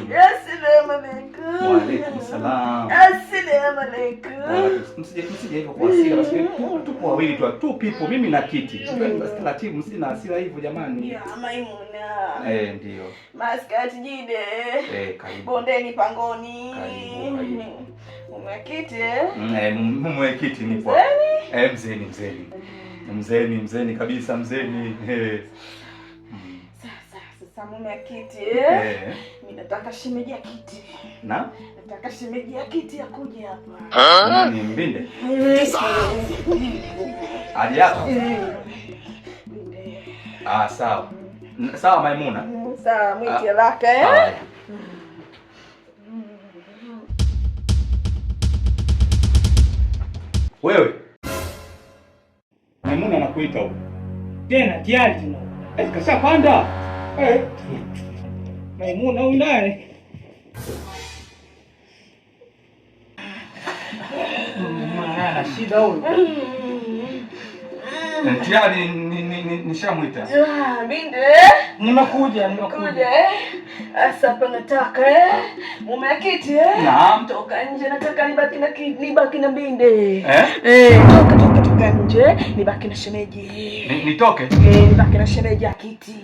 Assalamu alaykum. Wa alaykum salaam. Assalamu alaykum. Msije hivyo kwa hasira, basi tupo wawili tu people, mimi na kiti. Basi taratibu, msina hasira hivyo jamani. Ya Maimuna. Ndio. Maskati jide. Karibu. Bondeni pangoni. Karibu. Mwenyekiti mwenyekiti nipo. Mzeni kabisa mzeni. Sasa mwenyekiti mimi nataka shemeji ya kiti. Nataka shemeji ya kiti akuje hapa. Nani Mbinde? Hadi hapa. Sawa. Sawa Maimuna. Sawa mwiti lake Wewe. Maimuna anakuita huko. Tena tayari tuna. Kashapanda. Maimuna huyu naye. Mwana shida huyu. Tayari nishamuita. Binde. Nimekuja. Asa hapa nataka mwenyekiti Naam. Toka nje nataka nibaki na Binde. Toka nje nibaki na shemeji. Nitoke? Nibaki na shemeji ya kiti.